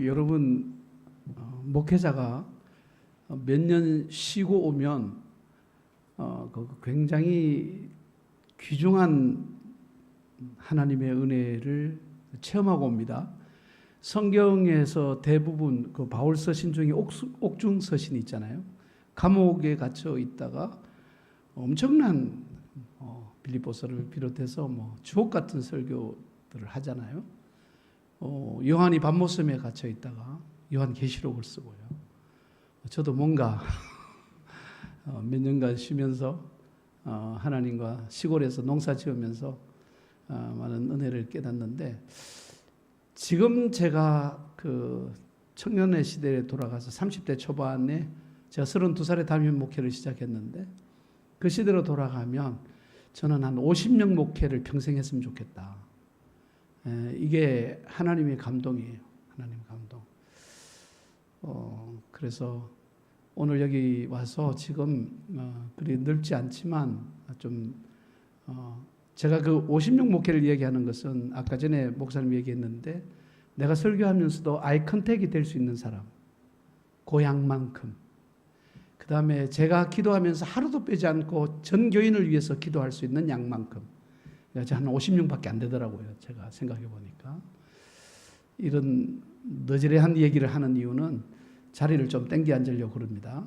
여러분 목회자가 몇 년 쉬고 오면 굉장히 귀중한 하나님의 은혜를 체험하고 옵니다. 성경에서 대부분 그 바울 서신 중에 옥중 서신이 있잖아요. 감옥에 갇혀 있다가 엄청난 빌립보서를 비롯해서 주옥 같은 설교들을 하잖아요. 요한이 밤모섬에 갇혀 있다가 요한계시록을 쓰고요. 저도 뭔가 몇 년간 쉬면서 하나님과 시골에서 농사 지으면서 많은 은혜를 깨닫는데, 지금 제가 그 청년의 시대에 돌아가서 30대 초반에 제가 32살에 담임 목회를 시작했는데, 그 시대로 돌아가면 저는 한 50명 목회를 평생 했으면 좋겠다. 이게 하나님의 감동이에요. 하나님의 감동. 그래서 오늘 여기 와서 지금 그리 넓지 않지만 좀 제가 그 50명 목회를 얘기하는 것은 아까 전에 목사님 얘기했는데, 내가 설교하면서도 아이 컨택이 될 수 있는 사람, 그 양만큼. 그 다음에 제가 기도하면서 하루도 빼지 않고 전 교인을 위해서 기도할 수 있는 양만큼. 한 50명밖에 안 되더라고요. 제가 생각해 보니까. 이런 너저레한 얘기를 하는 이유는 자리를 좀 땡겨 앉으려고 그럽니다.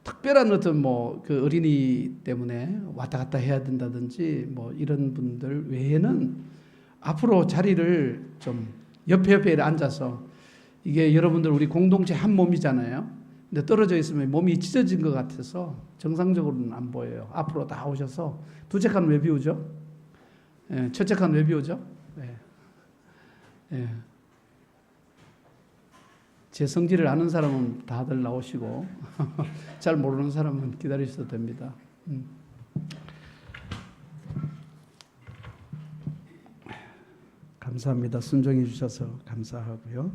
특별한 어떤 그 어린이 때문에 왔다 갔다 해야 된다든지 이런 분들 외에는 앞으로 자리를 좀 옆에 앉아서, 이게 여러분들 우리 공동체 한 몸이잖아요. 근데 떨어져 있으면 몸이 찢어진 것 같아서 정상적으로는 안 보여요. 앞으로 다 오셔서 두째 칸 왜 비우죠? 첫째 칸 왜 비우죠? 제 성질을 아는 사람은 다들 나오시고 잘 모르는 사람은 기다리셔도 됩니다. 감사합니다. 순종해 주셔서 감사하고요.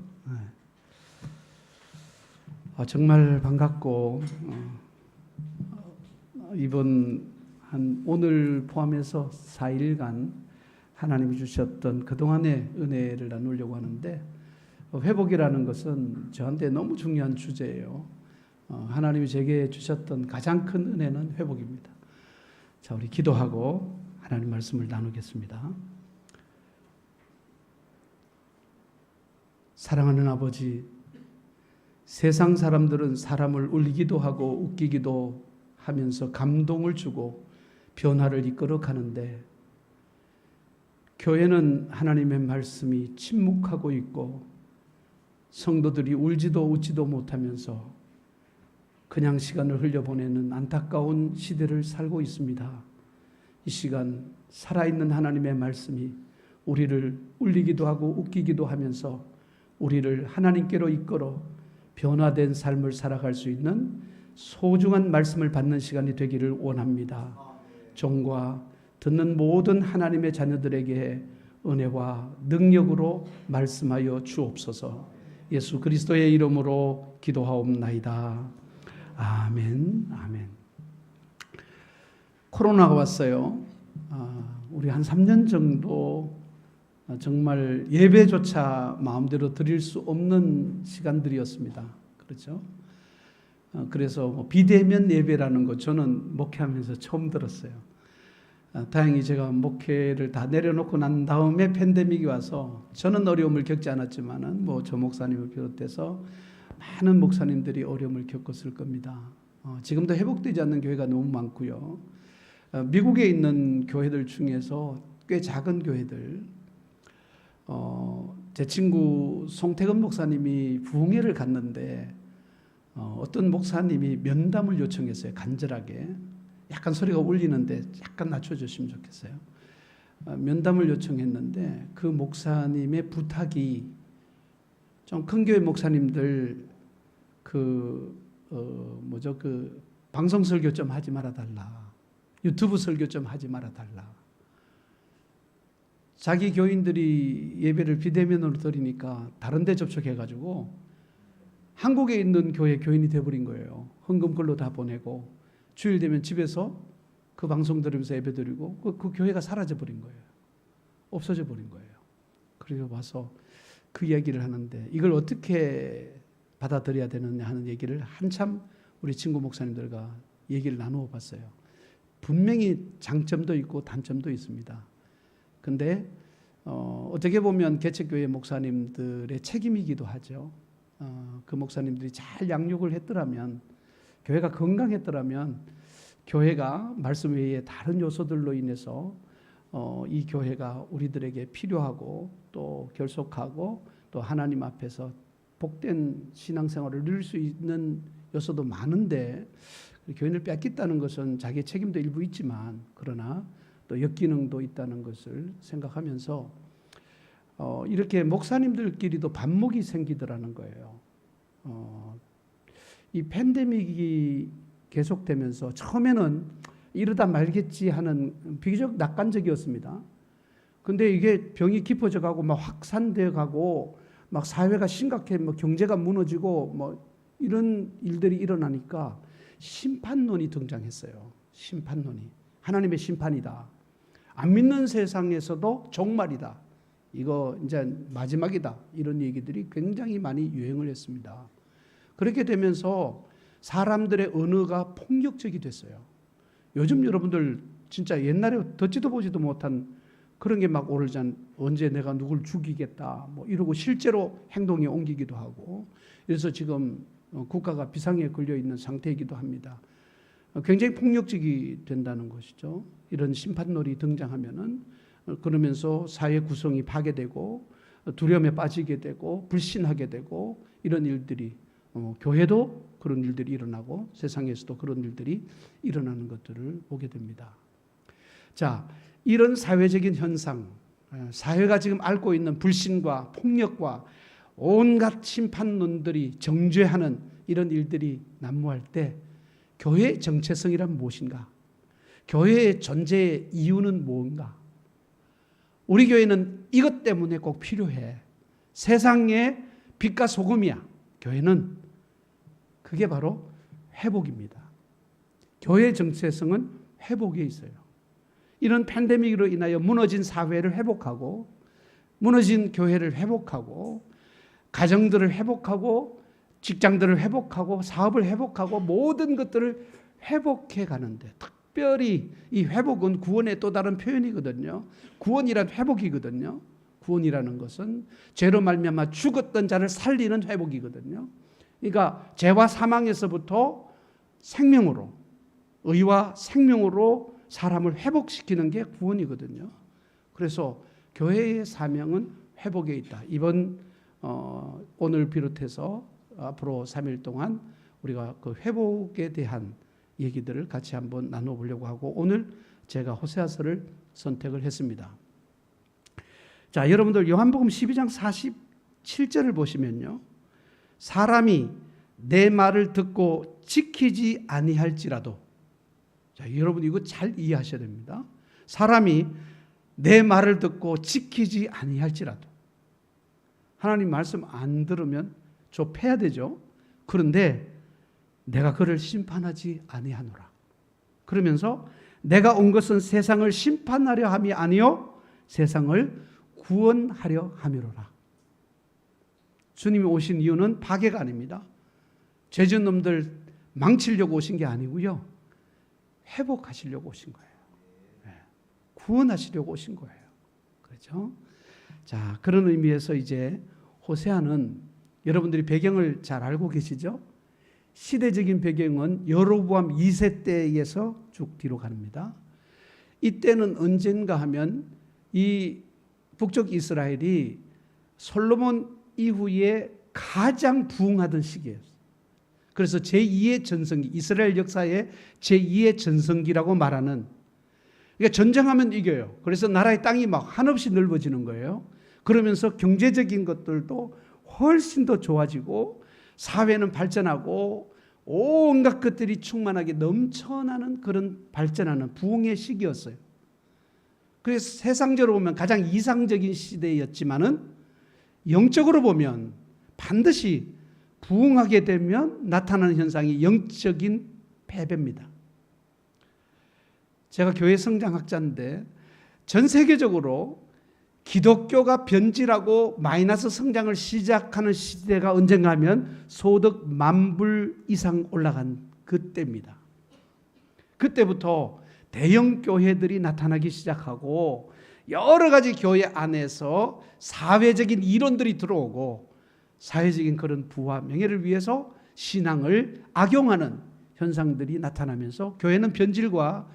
정말 반갑고 이번 오늘 포함해서 4일간 하나님이 주셨던 그동안의 은혜를 나누려고 하는데, 회복이라는 것은 저한테 너무 중요한 주제예요. 하나님이 제게 주셨던 가장 큰 은혜는 회복입니다. 자, 우리 기도하고 하나님 말씀을 나누겠습니다. 사랑하는 아버지, 세상 사람들은 사람을 울리기도 하고 웃기기도 하면서 감동을 주고 변화를 이끌어 가는데, 교회는 하나님의 말씀이 침묵하고 있고 성도들이 울지도 웃지도 못하면서 그냥 시간을 흘려보내는 안타까운 시대를 살고 있습니다. 이 시간 살아있는 하나님의 말씀이 우리를 울리기도 하고 웃기기도 하면서 우리를 하나님께로 이끌어 변화된 삶을 살아갈 수 있는 소중한 말씀을 받는 시간이 되기를 원합니다. 종과 듣는 모든 하나님의 자녀들에게 은혜와 능력으로 말씀하여 주옵소서. 예수 그리스도의 이름으로 기도하옵나이다. 아멘. 아멘. 코로나가 왔어요. 우리 한 3년 정도 정말 예배조차 마음대로 드릴 수 없는 시간들이었습니다. 그렇죠? 그래서 비대면 예배라는 거 저는 목회하면서 처음 들었어요. 다행히 제가 목회를 다 내려놓고 난 다음에 팬데믹이 와서 저는 어려움을 겪지 않았지만은 저 목사님을 비롯해서 많은 목사님들이 어려움을 겪었을 겁니다. 지금도 회복되지 않는 교회가 너무 많고요. 미국에 있는 교회들 중에서 꽤 작은 교회들, 제 친구 송태근 목사님이 부흥회를 갔는데 어떤 목사님이 면담을 요청했어요. 간절하게. 약간 소리가 울리는데 약간 낮춰주시면 좋겠어요. 면담을 요청했는데 그 목사님의 부탁이, 좀 큰 교회 목사님들 그 방송 설교 좀 하지 말아달라, 유튜브 설교 좀 하지 말아달라. 자기 교인들이 예배를 비대면으로 드리니까 다른 데 접촉해가지고 한국에 있는 교회 교인이 돼버린 거예요. 헌금글로 다 보내고 주일 되면 집에서 그 방송 들으면서 예배 드리고 그 교회가 사라져 버린 거예요. 없어져 버린 거예요. 그래서 와서 그 얘기를 하는데 이걸 어떻게 받아들여야 되느냐 하는 얘기를 한참 우리 친구 목사님들과 얘기를 나누어 봤어요. 분명히 장점도 있고 단점도 있습니다. 근데 어떻게 보면 개척교회 목사님들의 책임이기도 하죠. 그 목사님들이 잘 양육을 했더라면, 교회가 건강했더라면, 교회가 말씀 외에 다른 요소들로 인해서 이 교회가 우리들에게 필요하고 또 결속하고 또 하나님 앞에서 복된 신앙생활을 누릴 수 있는 요소도 많은데, 교인을 뺏겼다는 것은 자기의 책임도 일부 있지만 그러나 또 역기능도 있다는 것을 생각하면서 이렇게 목사님들끼리도 반목이 생기더라는 거예요. 이 팬데믹이 계속되면서 처음에는 이러다 말겠지 하는 비교적 낙관적이었습니다. 근데 이게 병이 깊어져 가고 막 확산되어 가고 막 사회가 심각해, 뭐 경제가 무너지고 뭐 이런 일들이 일어나니까 심판론이 등장했어요. 심판론이. 하나님의 심판이다. 안 믿는 세상에서도 종말이다. 이거 이제 마지막이다. 이런 얘기들이 굉장히 많이 유행을 했습니다. 그렇게 되면서 사람들의 언어가 폭력적이 됐어요. 요즘 여러분들 진짜 옛날에 듣지도 보지도 못한 그런 게 막 오르잖아요. 언제 내가 누굴 죽이겠다 뭐 이러고 실제로 행동에 옮기기도 하고, 그래서 지금 국가가 비상에 걸려 있는 상태이기도 합니다. 굉장히 폭력적이 된다는 것이죠. 이런 심판론이 등장하면은, 그러면서 사회 구성이 파괴되고 두려움에 빠지게 되고 불신하게 되고 이런 일들이, 교회도 그런 일들이 일어나고 세상에서도 그런 일들이 일어나는 것들을 보게 됩니다. 자, 이런 사회적인 현상, 사회가 지금 앓고 있는 불신과 폭력과 온갖 심판론들이 정죄하는 이런 일들이 난무할 때 교회의 정체성이란 무엇인가? 교회의 존재의 이유는 뭔가? 우리 교회는 이것 때문에 꼭 필요해. 세상의 빛과 소금이야. 교회는 그게 바로 회복입니다. 교회의 정체성은 회복에 있어요. 이런 팬데믹으로 인하여 무너진 사회를 회복하고 무너진 교회를 회복하고 가정들을 회복하고 직장들을 회복하고 사업을 회복하고 모든 것들을 회복해 가는데, 특별히 이 회복은 구원의 또 다른 표현이거든요. 구원이란 회복이거든요. 구원이라는 것은 죄로 말미암아 죽었던 자를 살리는 회복이거든요. 그러니까 죄와 사망에서부터 생명으로, 의와 생명으로 사람을 회복시키는 게 구원이거든요. 그래서 교회의 사명은 회복에 있다. 이번 오늘 비롯해서 앞으로 3일 동안 우리가 그 회복에 대한 얘기들을 같이 한번 나눠보려고 하고, 오늘 제가 호세아서를 선택을 했습니다. 자, 여러분들 요한복음 12장 47절을 보시면요, 사람이 내 말을 듣고 지키지 아니할지라도, 자, 여러분 이거 잘 이해하셔야 됩니다. 사람이 내 말을 듣고 지키지 아니할지라도, 하나님 말씀 안 들으면 좁혀야 되죠. 그런데 내가 그를 심판하지 아니하노라. 그러면서 내가 온 것은 세상을 심판하려 함이 아니요 세상을 구원하려 함이로라. 주님이 오신 이유는 파괴가 아닙니다. 죄 지은 놈들 망치려고 오신 게 아니고요, 회복하시려고 오신 거예요. 구원하시려고 오신 거예요. 그렇죠? 자, 그런 의미에서 이제 호세아는 여러분들이 배경을 잘 알고 계시죠? 시대적인 배경은 여로보암 2세 때에서 쭉 뒤로 갑니다. 이때는 언젠가 하면 이 북쪽 이스라엘이 솔로몬 이후에 가장 부흥하던 시기였어요. 그래서 제2의 전성기, 이스라엘 역사의 제2의 전성기라고 말하는, 그러니까 전쟁하면 이겨요. 그래서 나라의 땅이 막 한없이 넓어지는 거예요. 그러면서 경제적인 것들도 훨씬 더 좋아지고 사회는 발전하고 온갖 것들이 충만하게 넘쳐나는 그런 발전하는 부흥의 시기였어요. 그래서 세상적으로 보면 가장 이상적인 시대였지만은 영적으로 보면 반드시 부흥하게 되면 나타나는 현상이 영적인 패배입니다. 제가 교회 성장학자인데 전 세계적으로 기독교가 변질하고 마이너스 성장을 시작하는 시대가 언젠가 하면 소득 만불 이상 올라간 그때입니다. 그때부터 대형 교회들이 나타나기 시작하고 여러 가지 교회 안에서 사회적인 이론들이 들어오고 사회적인 그런 부와 명예를 위해서 신앙을 악용하는 현상들이 나타나면서 교회는 변질과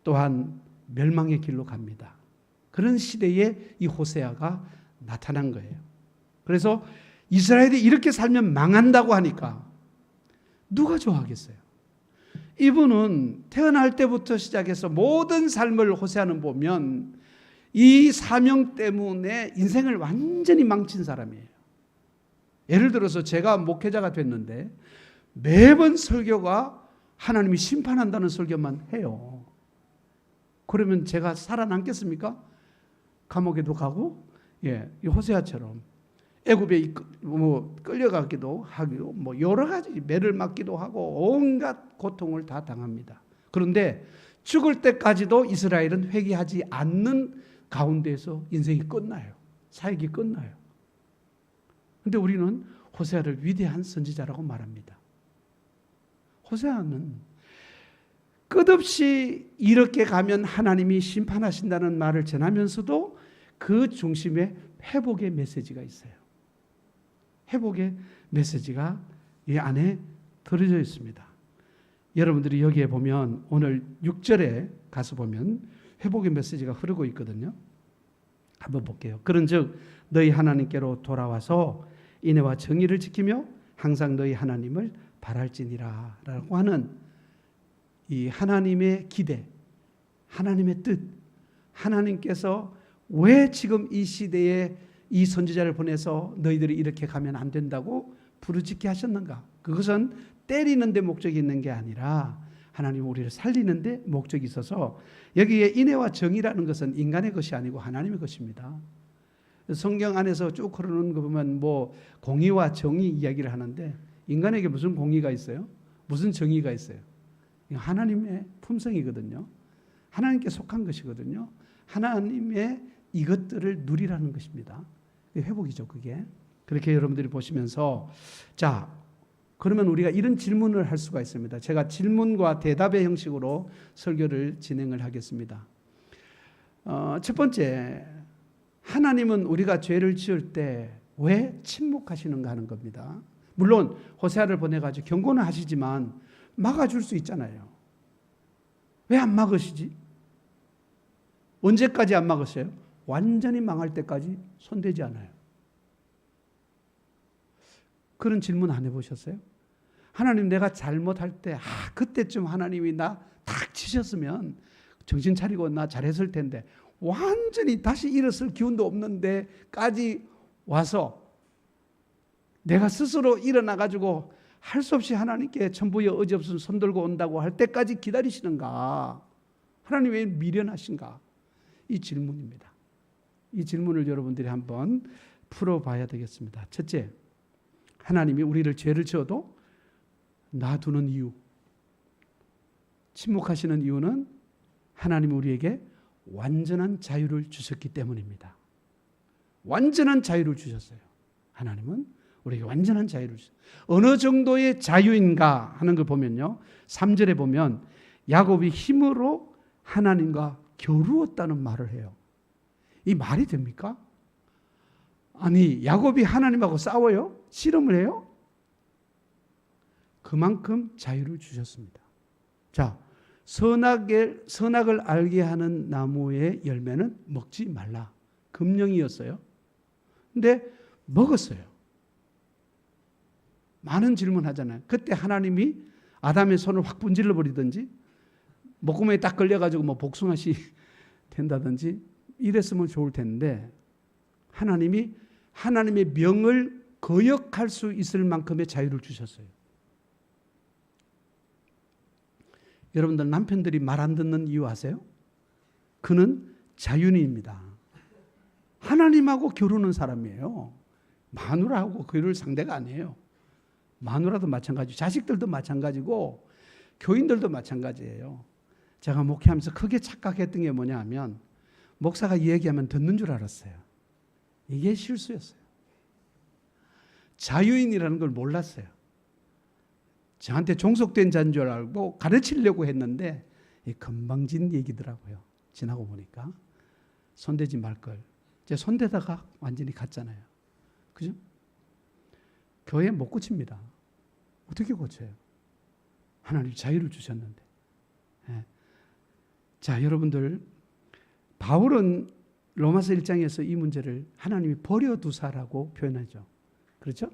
또한 멸망의 길로 갑니다. 그런 시대에 이 호세아가 나타난 거예요. 그래서 이스라엘이 이렇게 살면 망한다고 하니까 누가 좋아하겠어요? 이분은 태어날 때부터 시작해서 모든 삶을 호세아는 보면 이 사명 때문에 인생을 완전히 망친 사람이에요. 예를 들어서 제가 목회자가 됐는데 매번 설교가 하나님이 심판한다는 설교만 해요. 그러면 제가 살아남겠습니까? 감옥에도 가고, 이 호세아처럼 애굽에 끌려가기도 하고, 여러 가지 매를 맞기도 하고 온갖 고통을 다 당합니다. 그런데 죽을 때까지도 이스라엘은 회개하지 않는 가운데에서 인생이 끝나요. 사역이 끝나요. 그런데 우리는 호세아를 위대한 선지자라고 말합니다. 호세아는 끝없이 이렇게 가면 하나님이 심판하신다는 말을 전하면서도 그 중심에 회복의 메시지가 있어요. 회복의 메시지가 이 안에 들어져 있습니다. 여러분들이 여기에 보면 오늘 6절에 가서 보면 회복의 메시지가 흐르고 있거든요. 한번 볼게요. 그런즉 너희 하나님께로 돌아와서 인애와 정의를 지키며 항상 너희 하나님을 바랄지니라 라고 하는 이 하나님의 기대, 하나님의 뜻, 하나님께서 왜 지금 이 시대에 이 선지자를 보내서 너희들이 이렇게 가면 안 된다고 부르짖게 하셨는가? 그것은 때리는 데 목적이 있는 게 아니라 하나님 우리를 살리는 데 목적이 있어서 여기에 인애와 정의라는 것은 인간의 것이 아니고 하나님의 것입니다. 성경 안에서 쭉 흐르는 거 보면 공의와 정의 이야기를 하는데 인간에게 무슨 공의가 있어요? 무슨 정의가 있어요? 하나님의 품성이거든요. 하나님께 속한 것이거든요. 하나님의 이것들을 누리라는 것입니다. 회복이죠, 그게. 그렇게 여러분들이 보시면서 자, 그러면 우리가 이런 질문을 할 수가 있습니다. 제가 질문과 대답의 형식으로 설교를 진행을 하겠습니다. 첫 번째, 하나님은 우리가 죄를 지을 때 왜 침묵하시는가 하는 겁니다. 물론 호세아를 보내가지고 경고는 하시지만 막아줄 수 있잖아요. 왜 안 막으시지? 언제까지 안 막으세요? 완전히 망할 때까지 손대지 않아요. 그런 질문 안 해보셨어요? 하나님 내가 잘못할 때 그때쯤 하나님이 나 탁 치셨으면 정신 차리고 나 잘했을 텐데 완전히 다시 일어설 기운도 없는데까지 와서 내가 스스로 일어나가지고 할 수 없이 하나님께 천부의 의지 없으면 손들고 온다고 할 때까지 기다리시는가? 하나님 왜 미련하신가? 이 질문입니다. 이 질문을 여러분들이 한번 풀어봐야 되겠습니다. 첫째, 하나님이 우리를 죄를 지어도 놔두는 이유, 침묵하시는 이유는 하나님이 우리에게 완전한 자유를 주셨기 때문입니다. 완전한 자유를 주셨어요. 하나님은 우리에게 완전한 자유를 주셨어요. 어느 정도의 자유인가 하는 걸 보면요, 3절에 보면 야곱이 힘으로 하나님과 겨루었다는 말을 해요. 이 말이 됩니까? 아니, 야곱이 하나님하고 싸워요? 씨름을 해요? 그만큼 자유를 주셨습니다. 자, 선악을 알게 하는 나무의 열매는 먹지 말라. 금령이었어요. 근데 먹었어요. 많은 질문하잖아요. 그때 하나님이 아담의 손을 확 분질러 버리든지 목구멍에 딱 걸려가지고 복숭아씨 된다든지 이랬으면 좋을 텐데 하나님이 하나님의 명을 거역할 수 있을 만큼의 자유를 주셨어요. 여러분들 남편들이 말 안 듣는 이유 아세요? 그는 자유인입니다. 하나님하고 겨루는 사람이에요. 마누라하고 겨룰 상대가 아니에요. 마누라도 마찬가지, 자식들도 마찬가지고 교인들도 마찬가지예요. 제가 목회하면서 크게 착각했던 게 뭐냐 하면 목사가 얘기하면 듣는 줄 알았어요. 이게 실수였어요. 자유인이라는 걸 몰랐어요. 저한테 종속된 자인 줄 알고 가르치려고 했는데 건방진 얘기더라고요. 지나고 보니까 손대지 말걸. 이제 손대다가 완전히 갔잖아요. 그죠? 교회 못 고칩니다. 어떻게 고쳐요? 하나님 자유를 주셨는데. 예. 자, 여러분들, 바울은 로마서 1장에서 이 문제를 하나님이 버려두사라고 표현하죠. 그렇죠?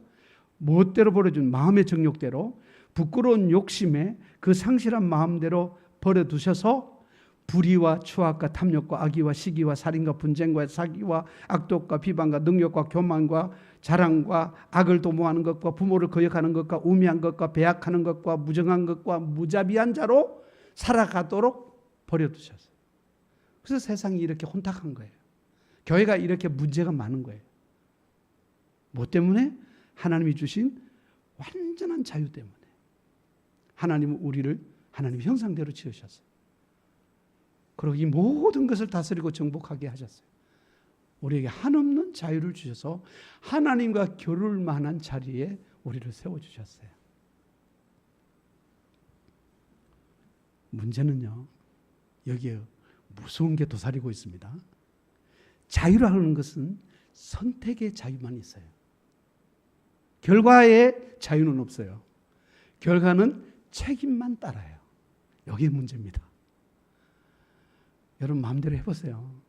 무엇대로 버려준 마음의 정욕대로 부끄러운 욕심에 그 상실한 마음대로 버려두셔서 불의와 추악과 탐욕과 악의와 시기와 살인과 분쟁과 사기와 악독과 비방과 능욕과 교만과 자랑과 악을 도모하는 것과 부모를 거역하는 것과 우매한 것과 배약하는 것과 무정한 것과 무자비한 자로 살아가도록 버려두셨어요. 그래서 세상이 이렇게 혼탁한 거예요. 교회가 이렇게 문제가 많은 거예요. 뭐 때문에? 하나님이 주신 완전한 자유 때문에. 하나님은 우리를 하나님 형상대로 지으셨어요. 그리고 이 모든 것을 다스리고 정복하게 하셨어요. 우리에게 한없는 자유를 주셔서 하나님과 겨룰 만한 자리에 우리를 세워주셨어요. 문제는요, 여기에 무서운 게 도사리고 있습니다. 자유라는 것은 선택의 자유만 있어요. 결과의 자유는 없어요. 결과는 책임만 따라요. 여기 문제입니다. 여러분 마음대로 해보세요.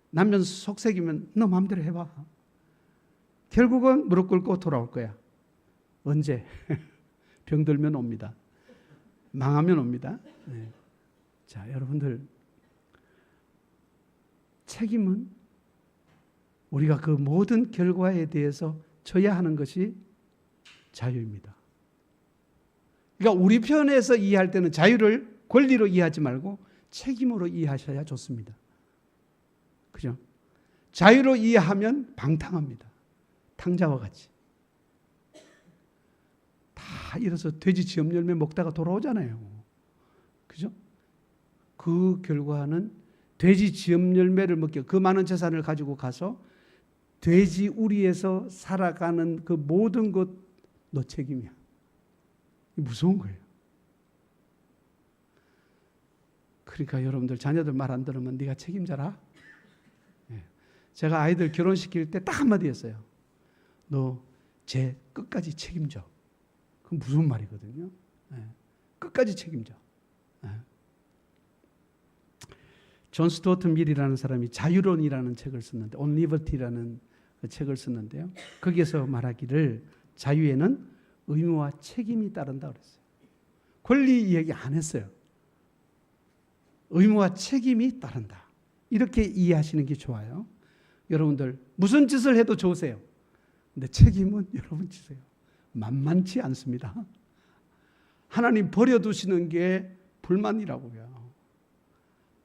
남편 속색이면 너 마음대로 해봐. 결국은 무릎 꿇고 돌아올 거야. 언제? 병들면 옵니다. 망하면 옵니다. 네. 자, 여러분들, 책임은 우리가 그 모든 결과에 대해서 져야 하는 것이 자유입니다. 그러니까 우리 편에서 이해할 때는 자유를 권리로 이해하지 말고 책임으로 이해하셔야 좋습니다. 그죠? 자유로 이해하면 방탕합니다. 탕자와 같이. 다 이래서 돼지 지엄 열매 먹다가 돌아오잖아요. 그죠? 그 결과는 돼지 지엄 열매를 먹게 그 많은 재산을 가지고 가서 돼지 우리에서 살아가는 그 모든 것 너 책임이야. 무서운 거예요. 그러니까 여러분들 자녀들 말 안 들으면 네가 책임져라. 네. 제가 아이들 결혼시킬 때 딱 한마디 했어요. 너 쟤 끝까지 책임져. 그건 무슨 말이거든요. 네. 끝까지 책임져. 네. 존 스튜어트 밀이라는 사람이 자유론이라는 책을 썼는데 On Liberty라는 그 책을 썼는데요. 거기에서 말하기를 자유에는 의무와 책임이 따른다 그랬어요. 권리 이야기 안 했어요. 의무와 책임이 따른다. 이렇게 이해하시는 게 좋아요. 여러분들 무슨 짓을 해도 좋으세요. 근데 책임은 여러분 지세요. 만만치 않습니다. 하나님 버려두시는 게 불만이라고요.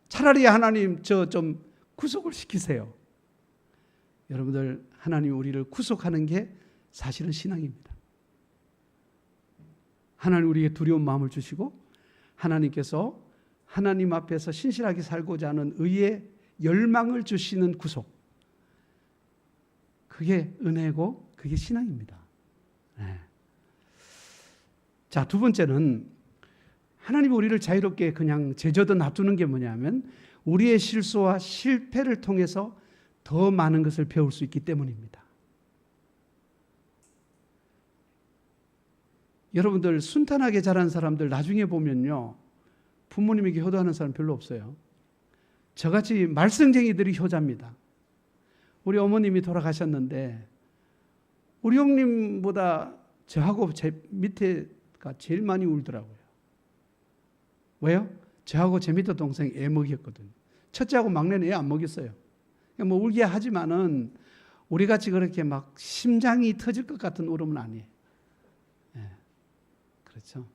차라리 하나님 저 좀 구속을 시키세요. 여러분들 하나님 우리를 구속하는 게 사실은 신앙입니다. 하나님 우리에게 두려운 마음을 주시고 하나님께서 하나님 앞에서 신실하게 살고자 하는 의의 열망을 주시는 구속. 그게 은혜고 그게 신앙입니다. 네. 자, 두 번째는 하나님이 우리를 자유롭게 그냥 제져도 놔두는 게 뭐냐면 우리의 실수와 실패를 통해서 더 많은 것을 배울 수 있기 때문입니다. 여러분들 순탄하게 자란 사람들 나중에 보면요. 부모님에게 효도하는 사람 별로 없어요. 저같이 말썽쟁이들이 효자입니다. 우리 어머님이 돌아가셨는데 우리 형님보다 저하고 제 밑에가 제일 많이 울더라고요. 왜요? 저하고 제 밑에 동생 애 먹였거든요. 첫째하고 막내는 애 안 먹였어요. 뭐 울게 하지만은 우리같이 그렇게 막 심장이 터질 것 같은 울음은 아니에요. 네. 그렇죠.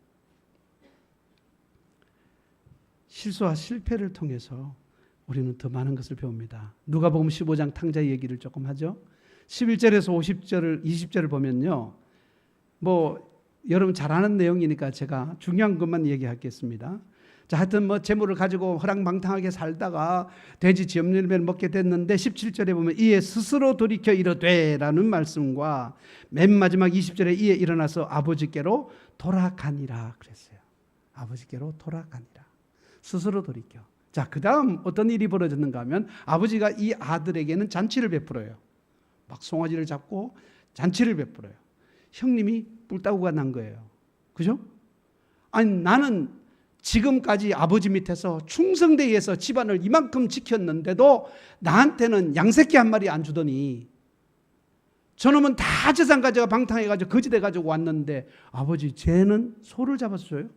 실수와 실패를 통해서 우리는 더 많은 것을 배웁니다. 누가복음 15장 탕자 얘기를 조금 하죠. 11절에서 50절, 20절을 보면요. 뭐 여러분 잘 아는 내용이니까 제가 중요한 것만 얘기하겠습니다. 자, 하여튼 뭐 재물을 가지고 허랑방탕하게 살다가 돼지 지엄열매를 먹게 됐는데 17절에 보면 이에 스스로 돌이켜 이르되라는 말씀과 맨 마지막 20절에 이에 일어나서 아버지께로 돌아가니라 그랬어요. 아버지께로 돌아가니라. 스스로 돌이켜. 자, 그 다음 어떤 일이 벌어졌는가 하면 아버지가 이 아들에게는 잔치를 베풀어요. 막 송아지를 잡고 잔치를 베풀어요. 형님이 뿔따구가 난 거예요. 그죠? 아니, 나는 지금까지 아버지 밑에서 충성대에서 집안을 이만큼 지켰는데도 나한테는 양새끼 한 마리 안 주더니 저놈은 다 재산 가져가 방탕해가지고 거지돼가지고 왔는데 아버지 쟤는 소를 잡았어요.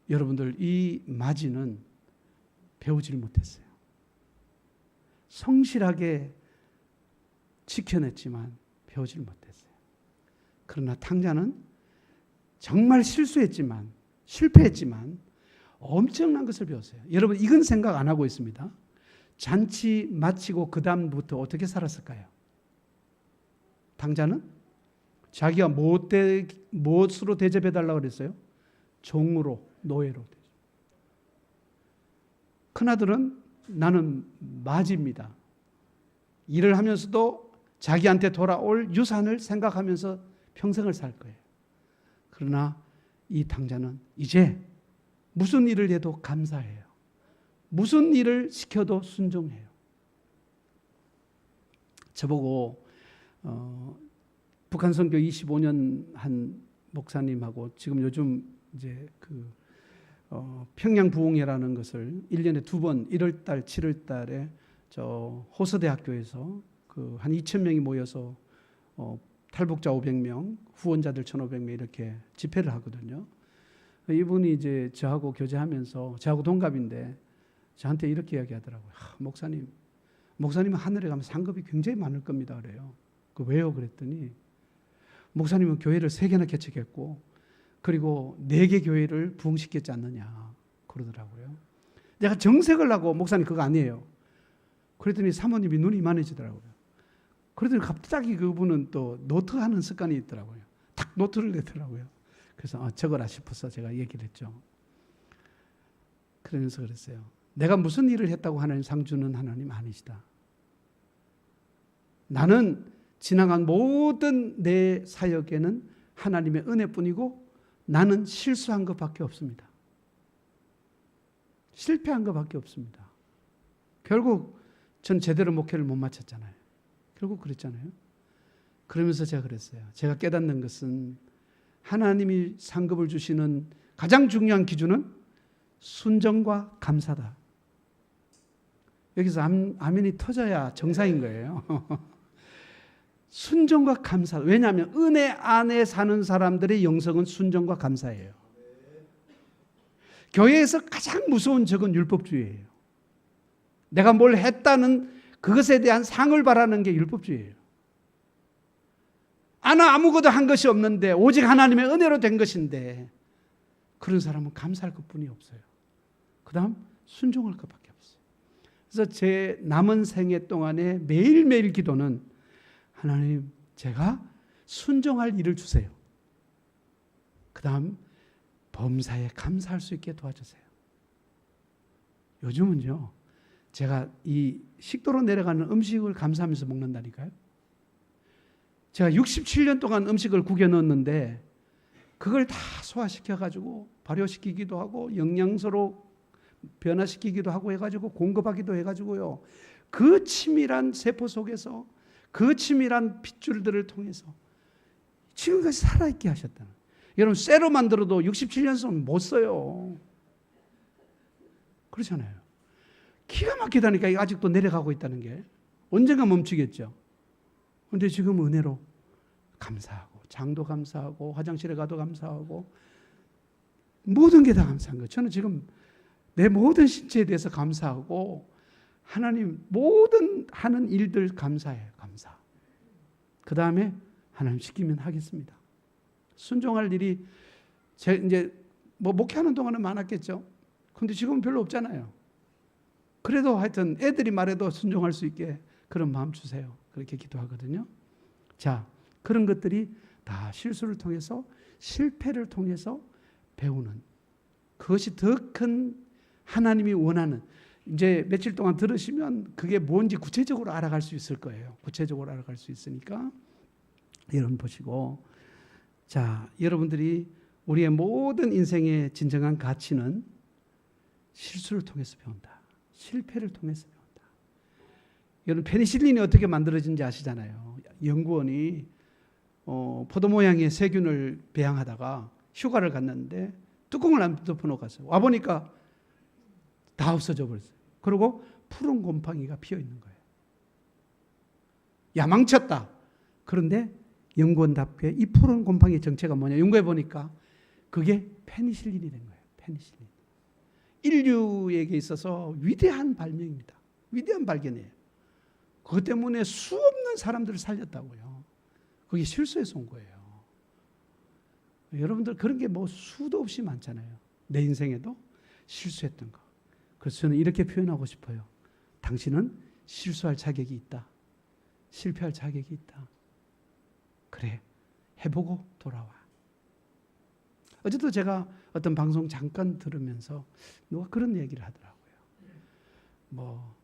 여러분들 이 마지는 배우질 못했어요. 성실하게 지켜냈지만 배우질 못했어요. 그러나 탕자는 정말 실수했지만 실패했지만 엄청난 것을 배웠어요. 여러분 이건 생각 안 하고 있습니다. 잔치 마치고 그 다음부터 어떻게 살았을까요? 탕자는 자기가 무엇으로 대접해달라고 그랬어요? 종으로, 노예로. 큰아들은 나는 맞입니다. 일을 하면서도 자기한테 돌아올 유산을 생각하면서 평생을 살 거예요. 그러나 이 탕자는 이제 무슨 일을 해도 감사해요. 무슨 일을 시켜도 순종해요. 저보고 북한 선교 25년 한 목사님하고 지금 요즘 이제 평양 부흥회라는 것을 1년에 2번 1월달, 7월달에 저 호서대학교에서 한 2,000명이 모여서 탈북자 500명, 후원자들 1,500명 이렇게 집회를 하거든요. 이분이 이제 저하고 교제하면서 저하고 동갑인데 저한테 이렇게 이야기하더라고요. 목사님은 하늘에 가면 상급이 굉장히 많을 겁니다. 그래요. 왜요? 그랬더니 목사님은 교회를 3개나 개척했고 그리고 4개 교회를 부흥시켰지 않느냐 그러더라고요. 내가 정색을 하고 목사님 그거 아니에요. 그랬더니 사모님이 눈이 이만해지더라고요. 그러더니 갑자기 그분은 또 노트하는 습관이 있더라고요. 탁 노트를 내더라고요. 그래서 적어라 싶어서 제가 얘기를 했죠. 그러면서 그랬어요. 내가 무슨 일을 했다고 하나님 상 주는 하나님 아니시다. 나는 지나간 모든 내 사역에는 하나님의 은혜뿐이고 나는 실수한 것밖에 없습니다. 실패한 것밖에 없습니다. 결국 전 제대로 목회를 못 마쳤잖아요. 결국 그랬잖아요. 그러면서 제가 그랬어요. 제가 깨닫는 것은 하나님이 상급을 주시는 가장 중요한 기준은 순종과 감사다. 여기서 아멘이 터져야 정상인 거예요. 순종과 감사. 왜냐하면 은혜 안에 사는 사람들의 영성은 순종과 감사예요. 교회에서 가장 무서운 적은 율법주의예요. 내가 뭘 했다는 그것에 대한 상을 바라는 게 율법주의예요. 나는 아무것도 한 것이 없는데 오직 하나님의 은혜로 된 것인데 그런 사람은 감사할 것뿐이 없어요. 그 다음 순종할 것밖에 없어요. 그래서 제 남은 생애 동안에 매일매일 기도는 하나님 제가 순종할 일을 주세요. 그 다음 범사에 감사할 수 있게 도와주세요. 요즘은요. 제가 이 식도로 내려가는 음식을 감사하면서 먹는다니까요. 제가 67년 동안 음식을 구겨 넣었는데 그걸 다 소화시켜가지고 발효시키기도 하고 영양소로 변화시키기도 하고 해가지고 공급하기도 해가지고요. 그 치밀한 세포 속에서 그 치밀한 핏줄들을 통해서 지금까지 살아있게 하셨다는. 여러분 쇠로 만들어도 67년 동안 못 써요. 그렇잖아요. 기가 막히다니까 아직도 내려가고 있다는 게. 언젠가 멈추겠죠. 그런데 지금 은혜로 감사하고 장도 감사하고 화장실에 가도 감사하고 모든 게 다 감사한 거예요. 저는 지금 내 모든 신체에 대해서 감사하고 하나님 모든 하는 일들 감사해요. 감사. 그 다음에 하나님 시키면 하겠습니다. 순종할 일이 이제 목회하는 동안은 많았겠죠. 그런데 지금은 별로 없잖아요. 그래도 하여튼 애들이 말해도 순종할 수 있게 그런 마음 주세요. 그렇게 기도하거든요. 자, 그런 것들이 다 실수를 통해서, 실패를 통해서 배우는, 그것이 더 큰 하나님이 원하는, 이제 며칠 동안 들으시면 그게 뭔지 구체적으로 알아갈 수 있을 거예요. 구체적으로 알아갈 수 있으니까 여러분 보시고, 자, 여러분들이 우리의 모든 인생의 진정한 가치는 실수를 통해서 배운다. 실패를 통해서 배운다. 여러분, 페니실린이 어떻게 만들어진지 아시잖아요. 연구원이 포도 모양의 세균을 배양하다가 휴가를 갔는데 뚜껑을 안 덮어놓고 갔어요. 와보니까 다 없어져 버렸어요. 그리고 푸른 곰팡이가 피어 있는 거예요. 야망쳤다. 그런데 연구원답게 이 푸른 곰팡이 정체가 뭐냐 연구해 보니까 그게 페니실린이 된 거예요. 페니실린. 인류에게 있어서 위대한 발명입니다. 위대한 발견이에요. 그것 때문에 수없는 사람들을 살렸다고요. 그게 실수해서 온 거예요. 여러분들 그런 게 뭐 수도 없이 많잖아요. 내 인생에도 실수했던 거. 그래서 저는 이렇게 표현하고 싶어요. 당신은 실수할 자격이 있다. 실패할 자격이 있다. 그래, 해보고 돌아와. 어제도 제가 어떤 방송 잠깐 들으면서 누가 그런 얘기를 하더라고요. 뭐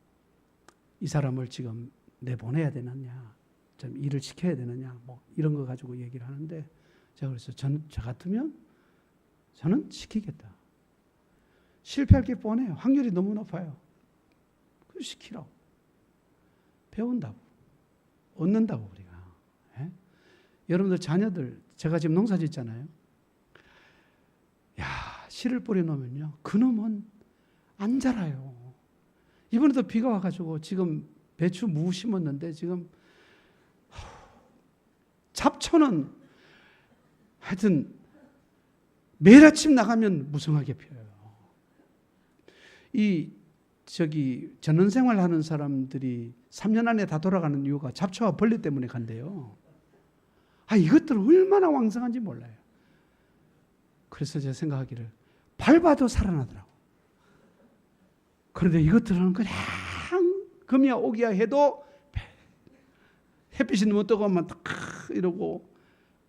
이 사람을 지금 내보내야 되느냐, 좀 일을 시켜야 되느냐, 뭐 이런 거 가지고 얘기를 하는데 제가 그래서 저 같으면 저는 시키겠다. 실패할 게 뻔해요. 확률이 너무 높아요. 그걸 시키라고. 배운다고. 얻는다고 우리가. 예? 여러분들 자녀들, 제가 지금 농사 짓잖아요. 야, 씨를 뿌려놓으면요. 그놈은 안 자라요. 이번에도 비가 와가지고 지금 배추 무 심었는데 지금 잡초는 하여튼 매일 아침 나가면 무성하게 펴요. 전원생활 하는 사람들이 3년 안에 다 돌아가는 이유가 잡초와 벌레 때문에 간대요. 이것들은 얼마나 왕성한지 몰라요. 그래서 제가 생각하기를 밟아도 살아나더라고. 그런데 이것들은 그냥 금이야 오기야 해도 햇빛이 너무 뜨거우면 딱 이러고,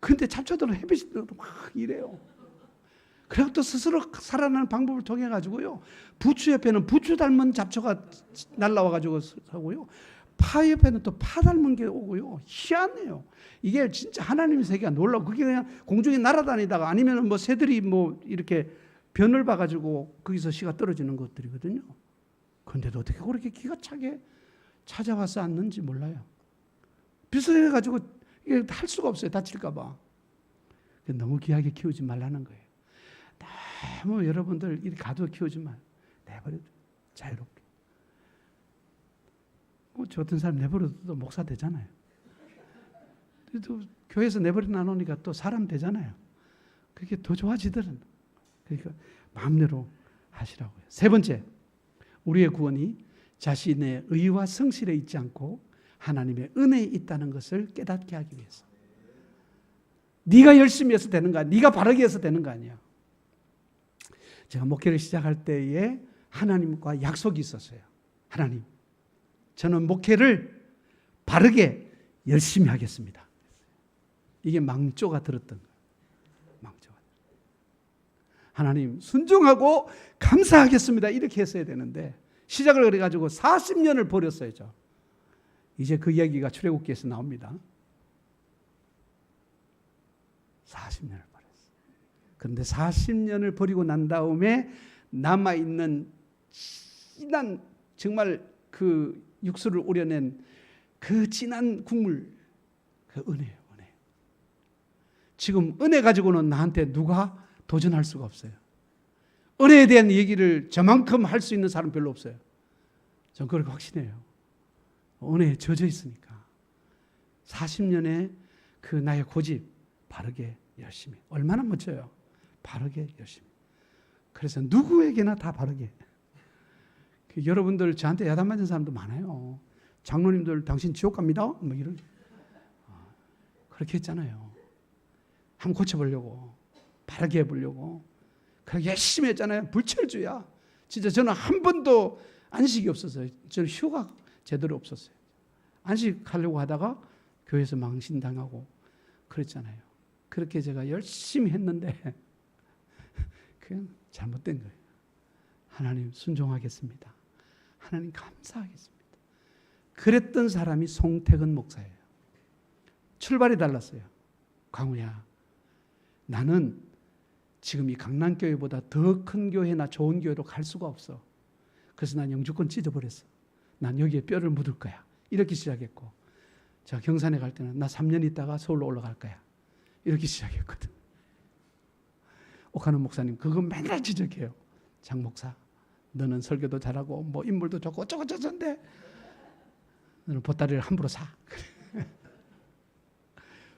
근데 잡초들은 햇빛이 뜨거워도 막 이래요. 그래서 또 스스로 살아나는 방법을 통해 가지고요. 부추 옆에는 부추 닮은 잡초가 날라와 가지고 하고요. 파 옆에는 또 파 닮은 게 오고요. 희한해요. 이게 진짜 하나님의 세계가 놀라워. 그게 그냥 공중에 날아다니다가 아니면 뭐 새들이 뭐 이렇게 변을 봐 가지고 거기서 씨가 떨어지는 것들이거든요. 그런데도 어떻게 그렇게 기가 차게 찾아와서 앉는지 몰라요. 비슷해 가지고 이게 할 수가 없어요. 다칠까 봐. 너무 귀하게 키우지 말라는 거예요. 너무 여러분들 이렇게 가둬 키우지 마. 내버려둬. 자유롭게. 저 같은 사람 내버려둬도 목사 되잖아요. 또 교회에서 내버려 놔놓으니까 또 사람 되잖아요. 그게 더 좋아지더라고요. 그러니까 마음대로 하시라고요. 세 번째, 우리의 구원이 자신의 의와 성실에 있지 않고 하나님의 은혜에 있다는 것을 깨닫게 하기 위해서. 네가 열심히 해서 되는 거 아니야. 네가 바르게 해서 되는 거 아니야. 제가 목회를 시작할 때에 하나님과 약속이 있었어요. 하나님, 저는 목회를 바르게 열심히 하겠습니다. 이게 망조가 들었던 거예요. 망조가. 하나님, 순종하고 감사하겠습니다. 이렇게 했어야 되는데 시작을 그래가지고 40년을 버렸어요. 이제 그 이야기가 출애굽기에서 나옵니다. 40년을 버렸어요. 그런데 40년을 버리고 난 다음에 남아있는 진한 정말 그 육수를 우려낸 그 진한 국물, 그 은혜예요. 은혜. 지금 은혜 가지고는 나한테 누가 도전할 수가 없어요. 은혜에 대한 얘기를 저만큼 할 수 있는 사람 별로 없어요. 전 그렇게 확신해요. 은혜에 젖어 있으니까. 40년의 그 나의 고집, 바르게 열심히. 얼마나 멋져요. 바르게 열심히. 그래서 누구에게나 다 바르게. 여러분들 저한테 야단 맞은 사람도 많아요. 장로님들 당신 지옥 갑니다? 뭐 이런. 그렇게 했잖아요. 한번 고쳐보려고. 바르게 해보려고. 그렇게 열심히 했잖아요. 불철주야. 진짜 저는 한 번도 안식이 없었어요. 저는 휴가 제대로 없었어요. 안식하려고 하다가 교회에서 망신당하고 그랬잖아요. 그렇게 제가 열심히 했는데 그냥 잘못된 거예요. 하나님 순종하겠습니다. 하나님 감사하겠습니다. 그랬던 사람이 송택은 목사예요. 출발이 달랐어요. 광우야, 나는 지금 이 강남교회보다 더 큰 교회나 좋은 교회로 갈 수가 없어. 그래서 난 영주권 찢어버렸어. 난 여기에 뼈를 묻을 거야. 이렇게 시작했고, 제가 경산에 갈 때는 나 3년 있다가 서울로 올라갈 거야. 이렇게 시작했거든. 옥하는 목사님 그거 맨날 지적해요. 장 목사, 너는 설교도 잘하고 뭐 인물도 좋고 어쩌고저쩌는데 너는 보따리를 함부로 사.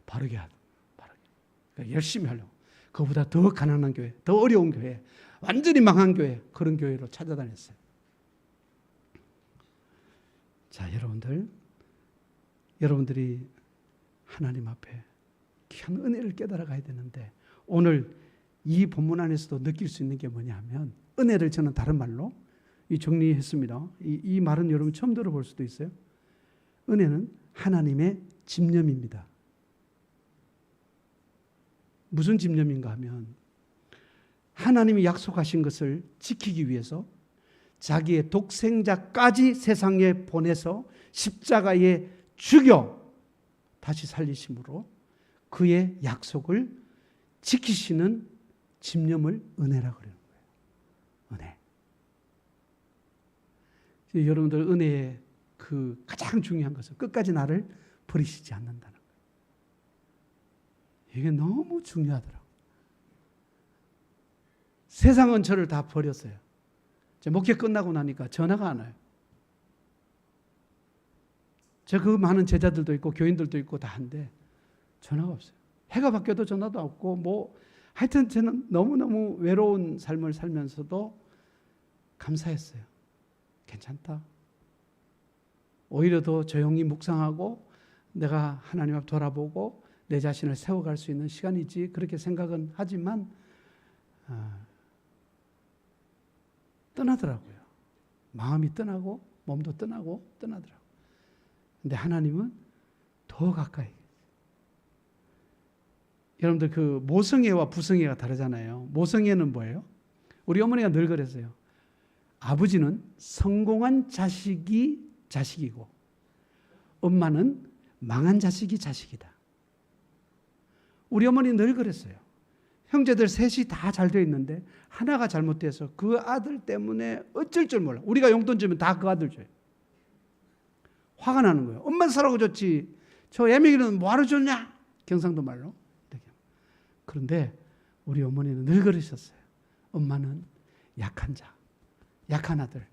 바르게 하라. 그러니까 열심히 하려고. 그보다 더 가난한 교회, 더 어려운 교회, 완전히 망한 교회, 그런 교회로 찾아다녔어요. 자, 여러분들이 하나님 앞에 귀한 은혜를 깨달아 가야 되는데, 오늘 이 본문 안에서도 느낄 수 있는 게 뭐냐면, 은혜를 저는 다른 말로 정리했습니다. 이 말은 여러분 처음 들어볼 수도 있어요. 은혜는 하나님의 집념입니다. 무슨 집념인가 하면, 하나님이 약속하신 것을 지키기 위해서 자기의 독생자까지 세상에 보내서 십자가에 죽여 다시 살리심으로 그의 약속을 지키시는 집념을 은혜라고 그러는 거예요. 은혜. 여러분들 은혜의 그 가장 중요한 것은 끝까지 나를 버리시지 않는다는 거예요. 이게 너무 중요하더라고요. 세상은 저를 다 버렸어요. 목회 끝나고 나니까 전화가 안 와요. 저 그 많은 제자들도 있고 교인들도 있고 다 한데 전화가 없어요. 해가 바뀌어도 전화도 없고 하여튼 저는 너무너무 외로운 삶을 살면서도 감사했어요. 괜찮다. 오히려 더 조용히 묵상하고 내가 하나님 앞 돌아보고 내 자신을 세워갈 수 있는 시간이지, 그렇게 생각은 하지만 떠나더라고요. 마음이 떠나고 몸도 떠나고 떠나더라고요. 근데 하나님은 더 가까이. 여러분들 그 모성애와 부성애가 다르잖아요. 모성애는 뭐예요? 우리 어머니가 늘 그랬어요. 아버지는 성공한 자식이 자식이고 엄마는 망한 자식이 자식이다. 우리 어머니 늘 그랬어요. 형제들 셋이 다 잘 되어 있는데 하나가 잘못돼서 그 아들 때문에 어쩔 줄 몰라. 우리가 용돈 주면 다 그 아들 줘요. 화가 나는 거예요. 엄마는 사라고 줬지, 저 애미기는 뭐하러 줬냐? 경상도 말로. 그런데 우리 어머니는 늘 그러셨어요. 엄마는 약한 자, 약한 아들,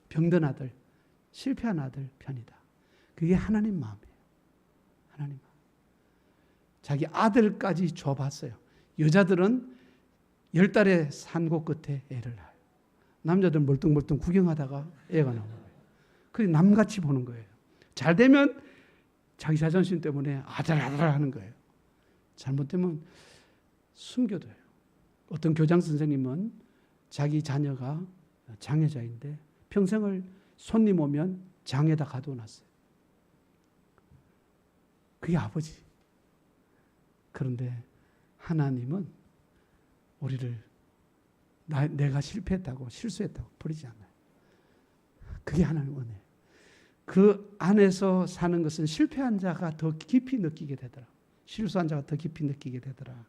병든 아들, 실패한 아들 편이다. 그게 하나님 마음이에요. 하나님 마음. 자기 아들까지 줘봤어요. 여자들은 10달에 산고 끝에 애를 낳아요. 남자들 멀뚱멀뚱 구경하다가 애가 나오는 거예요. 그게 남같이 보는 거예요. 잘 되면 자기 자존심 때문에 아들 하는 거예요. 잘못되면 숨겨둬요. 어떤 교장 선생님은 자기 자녀가 장애자인데 평생을 손님 오면 장에다 가둬놨어요. 그게 아버지. 그런데 하나님은 우리를 내가 실패했다고 실수했다고 버리지 않아요. 그게 하나님 은혜예요. 그 안에서 사는 것은 실패한 자가 더 깊이 느끼게 되더라. 실수한 자가 더 깊이 느끼게 되더라.